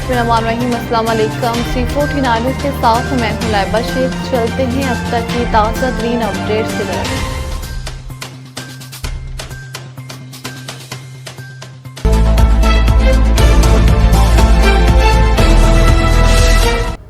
बिस्मिल्लाहिर्रहमानिर्रहीम, अस्सलाम वालेकुम। C14 न्यूज़ के साथ मैं हूं लाइबा शेख। चलते हैं अब तक की ताज़ा तरीन अपडेट्स की तरफ।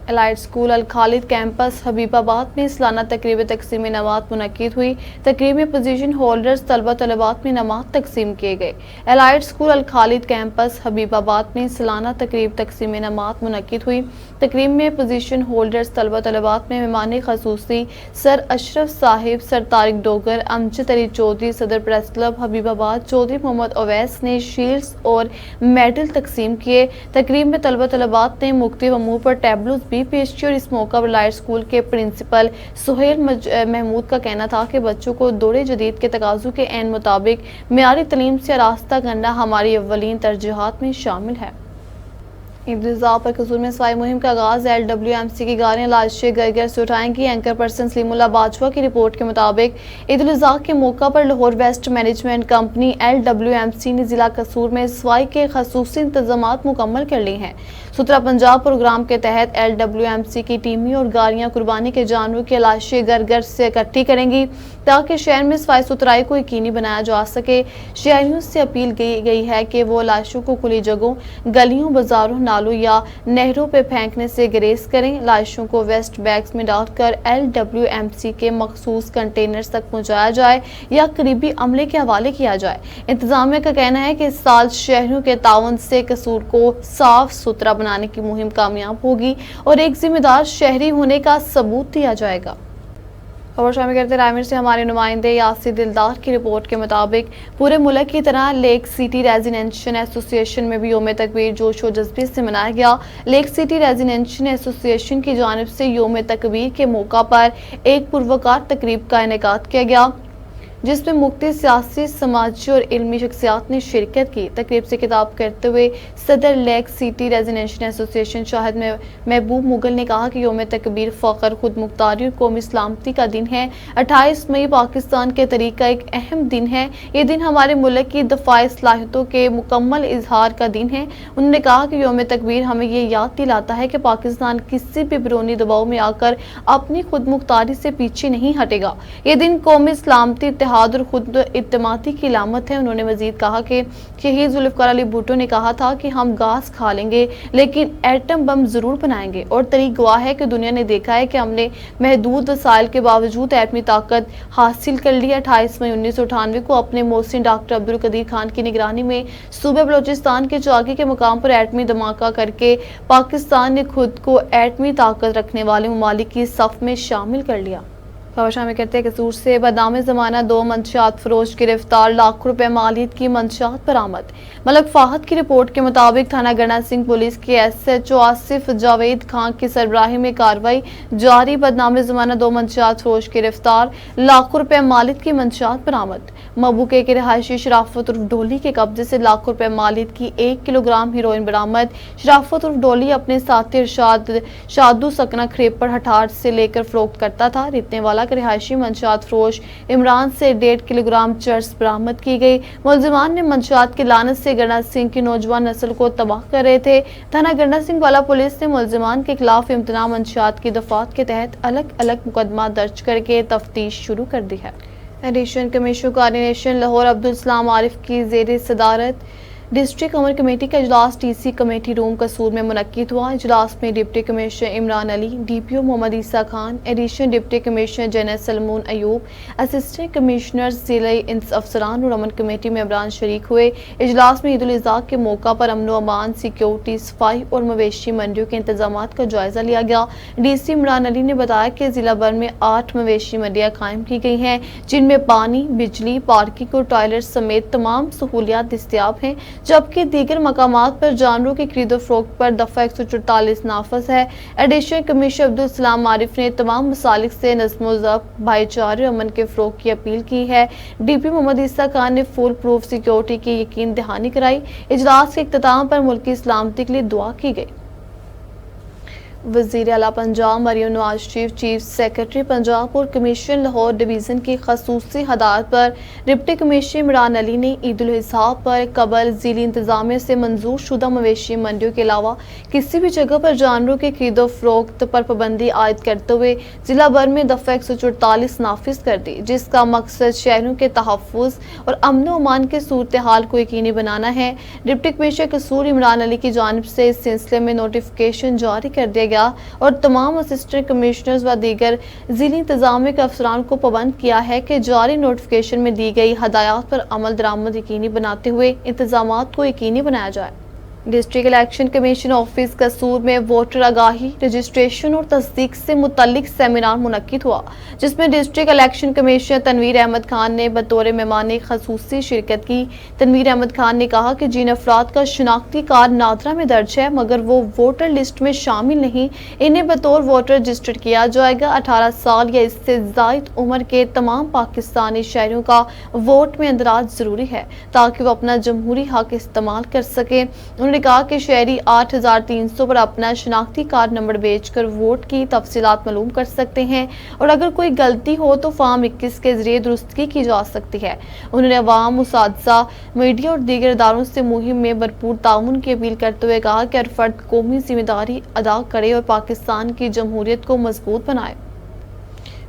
एलाइट स्कूल अल खालिद कैंपस हबीबाबाद में सालाना तकरीब तकसीम इनामात मुनक्किद हुई। तकरीब में पोजीशन होल्डर्स तलबा तलबात में इनामात तकसीम किए गए। एलाइट स्कूल अल खालिद कैंपस हबीबाबाद में सालाना तकरीब तकसीम इनामात मुनक्किद हुई। तकरीब में पोजीशन होल्डर्स तलबा तलबात में मेहमान खसूसी सर अशरफ साहिब, सर तारिक डोगर, अमजद अली चौधरी, सदर प्रेस क्लब हबीबाबाद चौधरी मोहम्मद अवैस ने शील्ड्स और मेडल तकसीम किए। तकरीब में तलबा तलबात ने मुख्तलिफ अमूर पर टैबलोज भी पेश की और इस मौका पर एलाइट स्कूल के प्रिंसिपल सुहेल महमूद का कहना था कि बच्चों को दौरे जदीद के तकाज़ों के ऐन मुताबिक मेयारी तलीम से आरास्ता करना हमारी अव्वलीन तरजीहात में शामिल है। ईद उल अज़हा पर कसूर में सफाई मुहिम का आगाज। LWMC की गाड़ियां लाशें घर घर से उठाएंगी। एंकर पर्सन सलीमुल्लाह बाजवा की रिपोर्ट के मुताबिक ईद उल अज़हा के मौका पर Lahore waste management company LWMC ने जिला कसूर में सफाई के खसूसी इंतजामात मुकम्मल कर लिए हैं। सुथरा पंजाब प्रोग्राम के तहत LWMC की टीमें और गाड़ियां कुर्बानी के जानवरों की लाशें घर घर से इकट्ठी करेंगी ताकि शहर में सफाई सुथराई को यकीनी बनाया जा सके। शहरियों से अपील की गई है कि वो लाशों को खुली जगहों, गलियों, बाजारों, नालों या नहरों पे फेंकने से गुरेज करें। लाशों को वेस्ट बैग्स में डालकर LWMC के मखसूस कंटेनर्स तक पहुंचाया जाए या करीबी अमले के हवाले किया जाए। इंतजामिया का कहना है कि इस साल शहरियों के ताउन से कसूर को साफ सुथरा बनाने की मुहिम कामयाब होगी और एक जिम्मेदार शहरी होने का सबूत दिया जाएगा। खबर शामिल करते रायमिर से हमारे नुमाइंदे यासिर दिलदार की रिपोर्ट के मुताबिक पूरे मुल्क की तरह लेक सिटी रेजिडेंशियल एसोसिएशन में भी योम तकबीर जोश व जज्बे से मनाया गया। लेक सिटी रेजिडेंशियल एसोसिएशन की जानिब से योम तकबीर के मौका पर एक पुरवकार तकरीब का इनेकाद किया गया जिसमें मुख्तलिफ सियासी, समाजी और इल्मी शख्सियात ने शिरकत की। तकरीब से खिताब करते हुए सदर lake city residential association Shahid महबूब मुगल ने कहा कि योम तकबीर फ़ख्र, खुद मुख्तारी और कौमी सलामती का दिन है। 28 मई पाकिस्तान के तहरीक का एक अहम दिन है। ये दिन हमारे मुल्क की दफ़ाई सलाहियतों के मुकम्मल इजहार का दिन है। उन्होंने कहा कि योम तकबीर हमें ये याद दिलाता है कि पाकिस्तान किसी भी बैरूनी दबाव में आकर अपनी खुद मुख्तारी से पीछे नहीं हटेगा। ये दिन कौमी सलामती, और खुद इत्तेमादी की अलामत है। उन्होंने मजीद कहा कि शहीद जुल्फ़िकार अली भुट्टो ने कहा था कि हम घास खा लेंगे लेकिन एटम बम जरूर बनाएंगे और तारीख गवाह है कि दुनिया ने देखा है कि हमने महदूद वसाइल के बावजूद एटमी ताकत हासिल कर ली। 28 मई 1998 को अपने मोहसिन डॉक्टर अब्दुल कदीर खान की निगरानी में सूबे बलोचिस्तान के चाकी के मुकाम पर एटमी धमाका करके पाकिस्तान ने खुद को एटमी ताकत रखने वाले ममालिक की सफ में शामिल कर लिया। खबर शामिल करते हैं कसूर से बदनाम ज़माना 2 मंशियात फरोश गिरफ्तार, लाखों रुपए मालियत की मंशियात बरामद। मलक फाहद की रिपोर्ट के मुताबिक थाना गन्ना सिंह पुलिस के SHO आसिफ जावेद खान की सरबराही में कार्रवाई जारी। बदनाम ज़माना 2 मंशियात फरोश गिरफ्तार, लाखों रुपए मालियत की मंशियात बरामद। मबूके के रिहायशी शराफत उर्फ डोली के कब्जे से लाखों रुपए मालियत की 1 किलोग्राम हीरोइन बरामद। शराफत उर्फ डोली अपने साथी इरशाद शादू सकना खरेपड़ हठार से लेकर फरोख्त करता था। रितने वाला रिहायशी मंशियात फरोश इमरान से 1.5 किलोग्राम चर्स बरामद की गई। मुलजिमान ने मंशियात की लानत से गन्ना सिंह की नौजवान नस्ल को तबाह कर रहे थे। थाना गन्ना सिंह वाला पुलिस ने मुलजिमान के खिलाफ इम्तना मंशियात की दफात के तहत अलग अलग मुकदमा दर्ज करके तफ्तीश शुरू कर दी है। Additional commission coordination Lahore Abdul Salam Arif की ज़ेर सदारत डिस्ट्रिक्ट अमर कमेटी का इजलास TC कमेटी रूम कसूर में मुनक्किद हुआ। इजलास में deputy commissioner Imran Ali, DPO Mohammad Isa Khan, additional deputy commissioner general Salmoon Ayub, assistant commissioner ज़िले अफसरान और अमन कमेटी मेंबरान शरीक हुए। इजलास में ईद उल अज़हा के मौका पर अमन व अमान, सिक्योरिटी, सफाई और मवेशी मंडियों के इंतजामात का जायजा लिया गया। DC इमरान अली ने बताया कि जिला भर में 8 मवेशी मंडियाँ कायम की गई हैं जिनमें पानी, बिजली, पार्किंग और टॉयलेट समेत तमाम सहूलियात दस्तियाब हैं, जबकि दीगर मकामात पर जानवरों की खरीदो फरोख्त पर दफा 144 नाफज है। एडिशनल कमिश्नर अब्दुल सलाम आरिफ ने तमाम मसालिक से नज़्म ज़ब्त, भाईचारे और अमन के फरोग की अपील की है। DP मोहम्मद ईसा खान ने फुल प्रूफ सिक्योरिटी की यकीन दहानी कराई। इजलास के इख्तिताम पर मुल्क की सलामती के लिए दुआ की गई। वज़ीर आला पंजाब मरियम नवाज शरीफ, चीफ सेक्रेटरी पंजाब और कमीशन लाहौर डिवीज़न की खसूसी हदायत पर डिप्टी कमिश्नर इमरान अली ने ईद उल अज़हा पर कबल ज़िली इंतज़ामिया से मंजूर शुदा मवेशी मंडियों के अलावा किसी भी जगह पर जानवरों की खरीदो फरोख्त पर पाबंदी आयद करते हुए जिला भर में दफ़ा 144 नाफिज कर दी, जिसका मकसद शहरों के तहफ़्फ़ुज़ और अमन व अमान के सूरत हाल को यकीनी बनाना है। डिप्टी कमिश्नर कसूर इमरान अली की जानिब से इस सिलसिले में नोटिफिकेशन जारी कर दिया गया और तमाम असिस्टेंट कमिश्नर्स व दीगर ज़िली इंतज़ामिया के अफसरान को पाबंद किया है कि जारी नोटिफिकेशन में दी गई हदायत पर अमल दरामद यकीनी बनाते हुए इंतज़ामात को यकीनी बनाया जाए। डिस्ट्रिक्ट इलेक्शन कमीशन ऑफिस कसूर में वोटर आगाही, रजिस्ट्रेशन और तस्दीक से मुतल्लिक सेमिनार मुनक्किद हुआ, जिसमें district election commissioner Tanveer Ahmed Khan ने बतौर मेहमान खसूसी शिरकत की। तनवीर अहमद खान ने कहा कि जिन अफराद का शनाख्ती कार्ड नादरा में दर्ज है मगर वो वोटर लिस्ट में शामिल नहीं, इन्हें बतौर वोटर रजिस्टर्ड किया जाएगा। 18 साल या इससे ज़ायद उम्र के तमाम पाकिस्तानी शहरियों का वोट में इंदराज ज़रूरी है ताकि वो अपना जमहूरी हक इस्तेमाल कर सकें। उन्होंने कहा कि शहरी 8300 पर अपना शनाख्ती कार्ड नंबर बेचकर वोट की तफसीलात मालूम कर सकते हैं और अगर कोई गलती हो तो फॉर्म 21 के जरिए दुरुस्तगी की जा सकती है। उन्होंने अवाम, मुसादसा, मीडिया और दीगर इदारों से मुहिम में भरपूर ताउन की अपील करते हुए कहा कि हर फर्द कौमी जिम्मेदारी अदा करे और पाकिस्तान की जमहूरियत को मजबूत बनाए।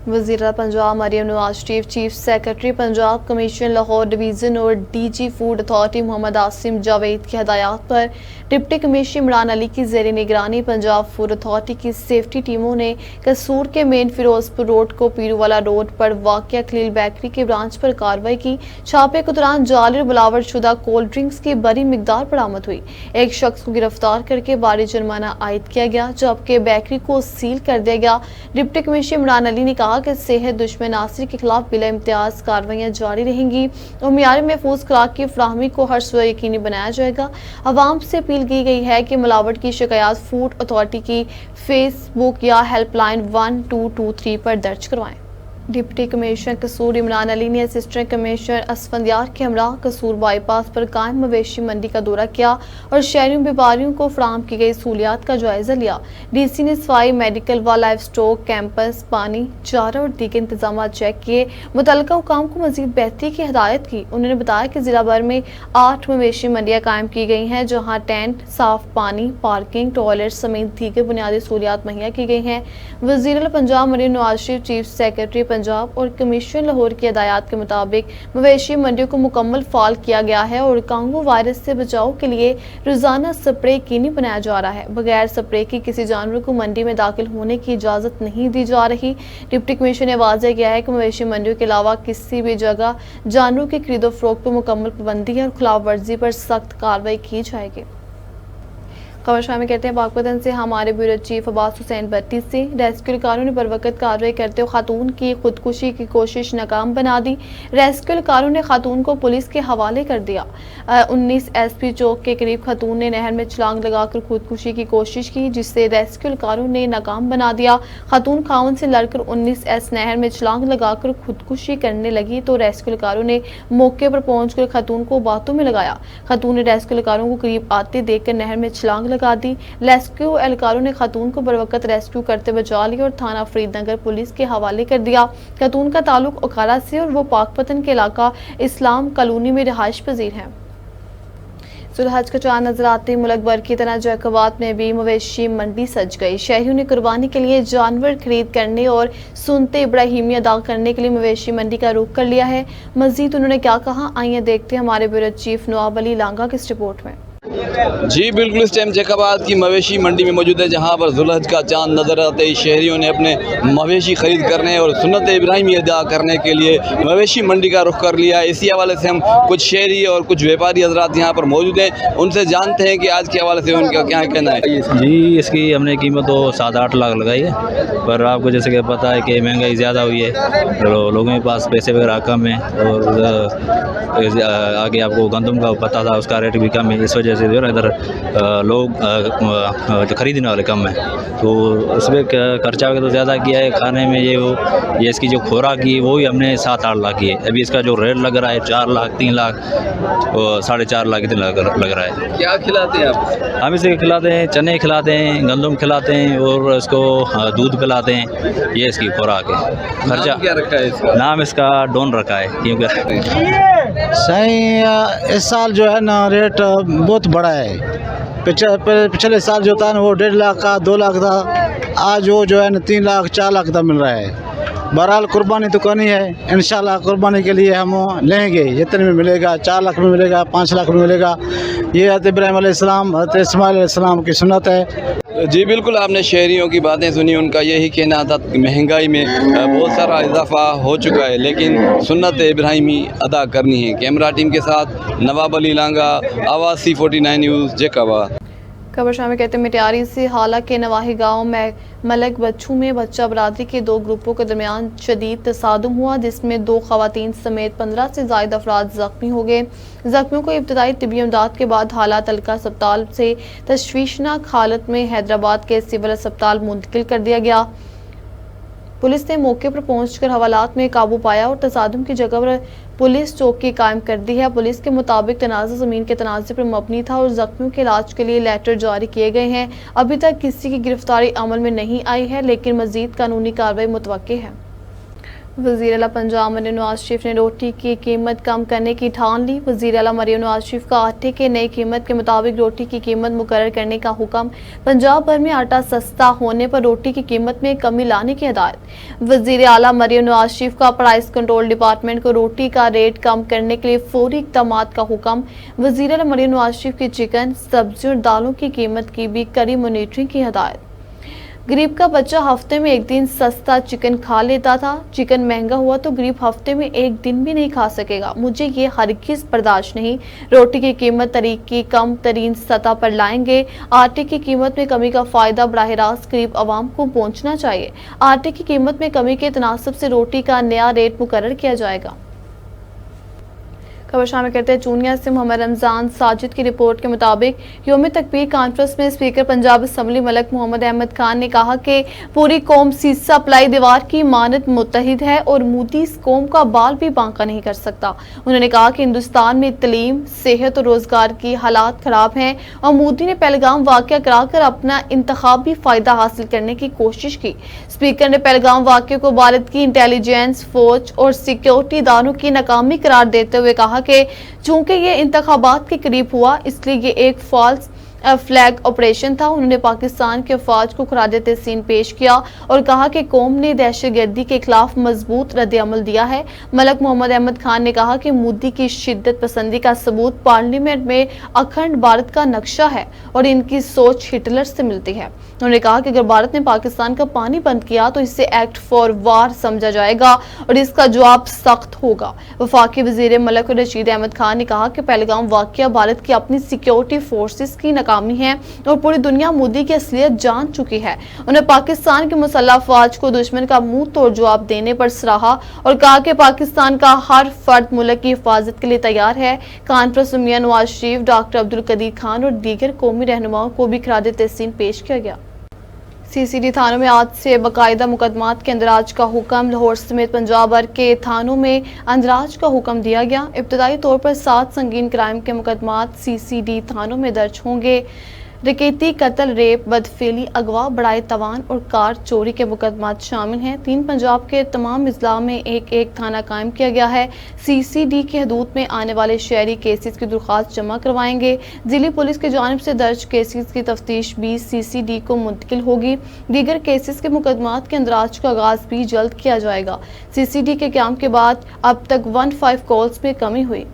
वज़ीर आला Punjab Maryam Nawaz Sharif, chief secretary Punjab commission Lahore division और DG food authority Mohammad Asim Javed की हदायत पर डिप्टी कमिश्नर इमरान अली की ज़ेर निगरानी पंजाब फूड अथॉरिटी की सेफ्टी टीमों ने कसूर के मेन फिरोजपुर रोड को पीरूवाला रोड पर वाक़या खलील बेकरी के ब्रांच पर कार्रवाई की। छापे के दौरान जाली और मिलावट शुदा कोल्ड ड्रिंक्स की बड़ी मिकदार बरामद हुई। एक शख्स को गिरफ्तार करके भारी जुर्माना आयद किया गया, जबकि बेकरी को सील कर दिया गया। डिप्टी कमिश्नर इमरान अली ने कहा कि सेहत दुश्मन नासिर के खिलाफ बिला इम्तियाज कार्रवाइयाँ जारी रहेंगी और मियार महफूज खुराक की फराहमी को हर सूरत यकीनी बनाया जाएगा। अवाम से अपील की गई है कि मिलावट की शिकायत फूड अथॉरिटी की फेसबुक या हेल्पलाइन 1223 पर दर्ज करवाएं। डिप्टी कमिश्नर कसूर इमरान अली ने असिस्टेंट कमिश्नर असफंदियार के हमरा कसूर बाईपास पर कायम मवेशी मंडी का दौरा किया और शहरियों व्यापारियों को फराहम की गई सहूलियात का जायजा लिया। डीसी ने सफाई, मेडिकल व लाइफ स्टॉक, कैंपस, पानी, चारा और दीगर इंतजाम चेक किए। मुतल्लिका हुकाम को मजीद बेहतरी की हिदायत की। उन्होंने बताया कि जिला भर में 8 मवेशी मंडियाँ कायम की गई हैं, जहाँ टेंट, साफ पानी, पार्किंग, टॉयलेट समेत दीगर बुनियादी सहूलियात मुहैया की गई हैं। वज़ीर आला पंजाब मरियम नवाज शरीफ, चीफ सेक्रेटरी पंजाब और कमीशन लाहौर की हदायत के मुताबिक मवेशी मंडियों को मुकम्मल फाल किया गया है और कांगो वायरस से बचाव के लिए रोजाना स्प्रे यकीनी बनाया जा रहा है। बगैर स्प्रे की किसी जानवर को मंडी में दाखिल होने की इजाज़त नहीं दी जा रही। डिप्टी कमिश्नर ने वाज़ेह किया है कि मवेशी मंडियों के अलावा किसी भी जगह जानवरों की खरीदो फरोख्त पर मुकम्मल पाबंदी है और खिलाफ वर्जी पर सख्त कार्रवाई की जाएगी। खबर शामिल करते हैं पाकपतन से हमारे ब्यूरो चीफ अब्बास हुसैन भट्टी से। रेस्क्यू कारों ने बरवकत कार्रवाई करते हुए खातून की खुदकुशी की कोशिश नाकाम बना दी। रेस्क्यू कारों ने खातून को पुलिस के हवाले कर दिया। 19 SP चौक के करीब खातून ने नहर में छलांग लगाकर खुदकुशी की कोशिश की, जिससे रेस्क्यू कारों ने नाकाम बना दिया। खातून खावन से लड़कर 19S नहर में छलांग लगाकर खुदकुशी करने लगी तो रेस्क्यू कारों ने मौके पर पहुंचकर खातून को बातों में लगाया। खातून ने रेस्क्यू कारों को करीब आते देखकर नहर में छलांग लगा दी। रेस्क्यू एहलकारों ने खातून को बरवकत रेस्क्यू करते बचा लिया और थाना फरीदनगर पुलिस के हवाले कर दिया। खातून का ताल्लुक ओकारा से और वो पाकपतन के इलाका इस्लाम कॉलोनी में रिहाइश पजीर है। सुलहज का चांद नजर आते ही मुल्क भर की तरह जैकबाद में भी मवेशी मंडी सज गई। शहरियों ने कुर्बानी के लिए जानवर खरीद करने और सुनते इब्राहिमी अदा करने के लिए मवेशी मंडी का रुख कर लिया है। मजीद उन्होंने क्या कहा, आइए देखते हैं हमारे ब्यूरो चीफ नवाब अली लांगा की इस रिपोर्ट में। जी बिल्कुल, इस टाइम जैकबाद की मवेशी मंडी में मौजूद है, जहां पर जुल्हज का चांद नजर आते ही शहरियों ने अपने मवेशी खरीद करने और सुन्नत इब्राहिमी अदा करने के लिए मवेशी मंडी का रुख कर लिया। इसी हवाले से हम कुछ शहरी और कुछ व्यापारी हजरात यहाँ पर मौजूद हैं, उनसे जानते हैं कि आज के हवाले से उनका क्या कहना है। जी, इसकी हमने कीमत तो 7-8 लाख लगाई है, पर आपको जैसे कि पता है कि महंगाई ज़्यादा हुई है, लोगों के पास पैसे वगैरह कम है और आगे आपको गंदम का पता था उसका रेट भी कम है, इस वजह से से जो है इधर लोग जो खरीदने वाले कम हैं, तो इस पर खर्चा वगैरह तो ज़्यादा किया है खाने में। ये इसकी जो खुराक की वो ही हमने 7-8 लाख की है। अभी इसका जो रेट लग रहा है 4 लाख 3 लाख 4.5 लाख इतना लग रहा है। क्या खिलाते हैं आप? हम इसे खिलाते हैं, चने खिलाते हैं, गंदम खिलाते हैं और इसको दूध पिलाते हैं। ये इसकी खुराक है। खर्चा नाम क्या रखा है इसका? नाम इसका डॉन रखा है, क्योंकि सही इस साल जो है ना रेट बहुत बड़ा है। पिछले साल जो था ना वो 1.5 लाख का 2 लाख था, आज वो जो है ना 3 लाख 4 लाख तक मिल रहा है। बहरहाल कुर्बानी तो करनी है, इंशाल्लाह कुर्बानी के लिए हम लेंगे, जितने में मिलेगा 4 लाख में मिलेगा, 5 लाख में मिलेगा। ये हज़रत इब्राहीम अलैहिस्सलाम, हज़रत इस्माइल अलैहिस्सलाम की सुन्नत है। जी बिल्कुल, आपने शहरियों की बातें सुनी। उनका यही कहना था कि महंगाई में बहुत सारा इजाफा हो चुका है, लेकिन सुन्नत इब्राहिमी अदा करनी है। कैमरा टीम के साथ नवाब अली लांगा, आवाज़ C49 न्यूज़, जैकाबाद। खबर शामिल कहते हैं मिटियारी से हाला के नवाही गांव में मलक बच्चू में बच्चा बरादरी के 2 ग्रुपों के दरमियान शदीद तसादुम हुआ, जिसमें 2 खवातीन समेत 15 से ज़ायद अफराद जख्मी हो गए। जख्मियों को इब्तदाई तिब्बी इमदाद के बाद हालात हल्का अस्पताल से तशवीशनाक हालत में हैदराबाद के सिविल अस्पताल मुंतकिल कर दिया गया। पुलिस ने मौके पर पहुंचकर हवालात में काबू पाया और तसादुम की जगह पर पुलिस चौकी कायम कर दी है। पुलिस के मुताबिक तनाज़ा ज़मीन के तनाज़े पर मबनी था और जख्मियों के इलाज के लिए लेटर जारी किए गए हैं। अभी तक किसी की गिरफ्तारी अमल में नहीं आई है, लेकिन मज़ीद कानूनी कार्रवाई मुतवक्के है। वज़ीर आला पंजाब मरियम नवाज शरीफ ने रोटी की कीमत कम करने की ठान ली। वज़ीर आला मरियम नवाज शरीफ का आटे के नई कीमत के मुताबिक रोटी की कीमत मुकर्रर करने का हुक्म। पंजाब भर में आटा सस्ता होने पर रोटी की कीमत में कमी लाने की हिदायत। वज़ीर आला मरियम नवाज शरीफ का प्राइस कंट्रोल डिपार्टमेंट को रोटी का रेट कम करने के लिए फौरी इक़दामात का हुक्म। वज़ीर आला मरियम नवाज शरीफ की चिकन, सब्जी और दालों की कीमत की भी कड़ी मॉनिटरिंग की हिदायत। गरीब का बच्चा हफ्ते में 1 दिन सस्ता चिकन खा लेता था, चिकन महंगा हुआ तो गरीब हफ्ते में 1 दिन भी नहीं खा सकेगा। मुझे ये हरगिज़ बर्दाश्त नहीं। रोटी की कीमत तरीक की कम तरीन सतह पर लाएंगे। आटे की कीमत में कमी का फ़ायदा बराह रास्त गरीब आवाम को पहुँचना चाहिए। आटे की कीमत में कमी के तनासब से रोटी का नया रेट मुकर्रर किया जाएगा। खबर शामिल करते हैं चूनिया से मोहम्मद रमज़ान साजिद की रिपोर्ट के मुताबिक यौम तकबीर कॉन्फ्रेंस में स्पीकर पंजाब असम्बली मलक मोहम्मद अहमद खान ने कहा कि पूरी कौम सीसा प्लाई दीवार की मानद मुत्तहिद है और मोदी इस कौम का बाल भी बांका नहीं कर सकता। उन्होंने कहा कि हिंदुस्तान में तलीम, सेहत और रोजगार की हालात खराब हैं और मोदी ने पहलगाम वाक़या कराकर अपना इंतखाबी फायदा हासिल करने की कोशिश की। स्पीकर ने पहलगाम वाक़ये को भारत की इंटेलिजेंस, फौज और सिक्योरिटी इदारों की नाकामी करार देते हुए कहा कि चूंकि ये इंतखाबात के करीब हुआ, इसलिए ये एक फॉल्स फ्लैग ऑपरेशन था। उन्होंने पाकिस्तान के अफवाज को खराज तहसीन पेश किया और कहा कि कौम ने दहशतगर्दी के खिलाफ मजबूत रद्द-ए-अमल दिया है। मलक मोहम्मद अहमद खान ने कहा कि मोदी की शिद्दत पसंदी का सबूत पार्लियामेंट में अखंड भारत का नक्शा है और इनकी सोच हिटलर से मिलती है। उन्होंने कहा कि अगर भारत ने पाकिस्तान का पानी बंद किया तो इसे एक्ट फॉर वार समझा जाएगा और इसका जवाब सख्त होगा। वफाकी वजीर मलक रशीद अहमद खान ने कहा कि पहलगाम वाक़या भारत की अपनी सिक्योरिटी फोर्सेस की नाकामी है और पूरी दुनिया मोदी की असलियत जान चुकी है। उन्होंने पाकिस्तान के मुसल्लह अफवाज को दुश्मन का मुंह तोड़ जवाब देने पर सराहा और कहा कि पाकिस्तान का हर फर्द मुल्क की हिफाजत के लिए तैयार है। कॉन्फ्रेंस में मियां नवाज शरीफ, डॉक्टर अब्दुल कदीर खान और दीगर कौमी रहनुमाओं को भी खराज तहसीन पेश किया गया। CCD थानों में आज से बाकायदा मुकदमात के अंदराज का हुक्म। लाहौर समेत पंजाब भर के थानों में अंदराज का हुक्म दिया गया। इब्तदाई तौर पर 7 संगीन क्राइम के मुकदमात CCD थानों में दर्ज होंगे। डकैती, कत्ल, रेप, बदफेली, अगवा, बड़ाई तवान और कार चोरी के मुकदमात शामिल हैं। 3 पंजाब के तमाम अजला में एक थाना कायम किया गया है। CCD की हदूद में आने वाले शहरी केसेस की दरख्वास्त जमा करवाएंगे। जिली पुलिस की जानिब से दर्ज केसेस की तफ्तीश भी CCD को मुंतकिल होगी। दीगर केसेस के मुकदमात के अंदराज का आगाज भी जल्द किया जाएगा। CCD के क्याम के बाद अब तक 15 कॉल्स में कमी हुई।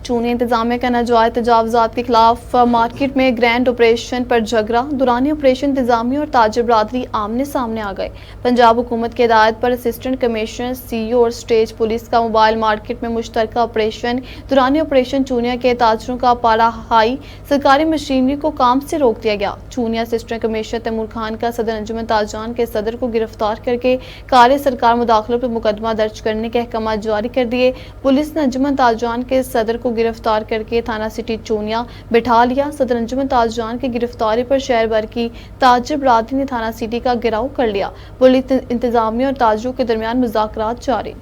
चूनी इंतजामिया का नाजायज तजावुजात के खिलाफ मार्केट में ग्रैंड ऑपरेशन पर झगड़ा। दौरान ऑपरेशन इंतजामिया और ताजिर बरादरी आमने सामने आ गए। पंजाब हुकूमत की हिदायत पर असिस्टेंट कमिश्नर, CEO और स्टेज पुलिस का मोबाइल मार्केट में मुश्तरका ऑपरेशन। दौरान ऑपरेशन चूनिया के ताजरों का पारा हाई, सरकारी मशीनरी को काम से रोक दिया गया। चूनिया असिस्टेंट कमिश्नर तैमूर खान का सदर अंजुमन ताजरान के सदर को गिरफ्तार करके कार्य सरकार मुदाखलत पर मुकदमा दर्ज करने के अहकाम जारी कर दिए। पुलिस ने अंजुमन ताजरान के सदर को गिरफ्तार करके थाना सिटी चूनिया बिठा लिया। सदर अंजुमन ताजरान की गिरफ्तारी पर शहर भर की ताजिर बरादरी ने थाना सिटी का घेराव कर लिया। पुलिस इंतजामिया और ताजिरों के दरमियान मुज़ाकरात जारी।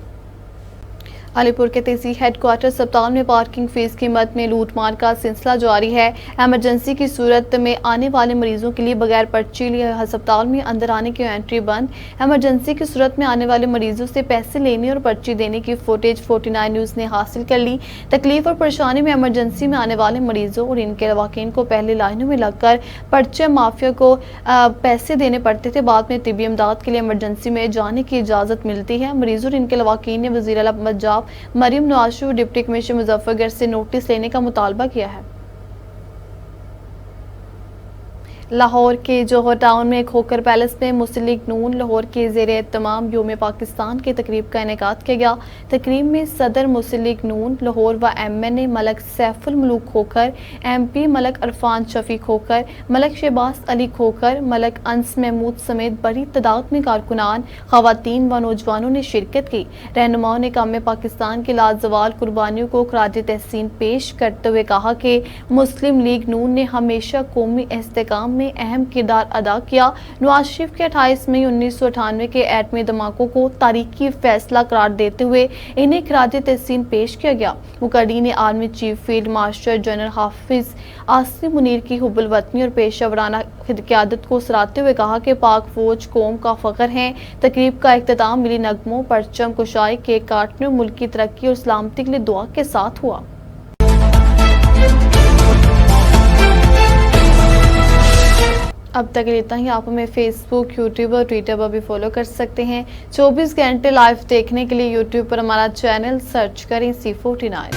अलीपुर के तहसील हेडक्वार्टर अस्पताल में पार्किंग फीस की मद में लूटमार का सिलसिला जारी है। इमरजेंसी की सूरत में आने वाले मरीजों के लिए बगैर पर्ची लिए अस्पताल में अंदर आने की एंट्री बंद। इमरजेंसी की सूरत में आने वाले मरीजों से पैसे लेने और पर्ची देने की फुटेज 49 न्यूज़ ने हासिल कर ली। तकलीफ और परेशानी में इमरजेंसी में आने वाले मरीजों और इनके लवाकिन को पहले लाइनों में लगकर पर्चे माफिया को पैसे देने पड़ते थे। बाद में तिब्बी इमदाद के लिए इमरजेंसी में जाने की इजाज़त मिलती है। मरीजों और इनके लवाकिन ने वज़ीर आला पंजाब मरियम नवाज और डिप्टी कमिश्नर मुजफ्फरगढ़ से नोटिस लेने का मुतालबा किया है। लाहौर के जौहर टाउन में खोकर पैलेस में मुस्लिम लीग नून लाहौर के ज़ेर एहतमाम योम पाकिस्तान की तकरीब का इनेकाद किया गया। तकरीब में सदर मुस्लिम लीग नून लाहौर व MNA मलक सैफुल मलूक खोकर, MP मलक अरफान शफी खोकर, मलक शहबाज अली खोकर, मलक अंस महमूद समेत बड़ी तादाद में कारकुनान, खवातीन व नौजवानों ने शिरकत की। रहनुमाओं ने काम में पाकिस्तान की लाजवाल कुर्बानियों को खराज तहसीन पेश करते हुए कहा कि मुस्लिम लीग नून ने हमेशा कौमी इस्तेकाम में अहम किरदार अदा किया। नवाज शरीफ के 28 मई 1998 के एटमी धमाकों को तारीखी फैसला करार देते हुए इन्हें खराज तहसीन पेश किया गया। मुकर्री ने army chief field marshal general Hafiz Asim Munir की हुब्बुल वतनी और पेशेवराना क़यादत को सराहते हुए कहा कि पाक फौज कौम का फ़ख्र है। तकरीब का इख्तिताम मिली नगमों, परचम कुशाई, केक काटने और मुल्क की तरक्की और सलामती के लिए दुआ के साथ हुआ। अब तक इतना ही। आप हमें फेसबुक, यूट्यूब और ट्विटर पर भी फॉलो कर सकते हैं। 24 घंटे लाइव देखने के लिए यूट्यूब पर हमारा चैनल सर्च करें C49।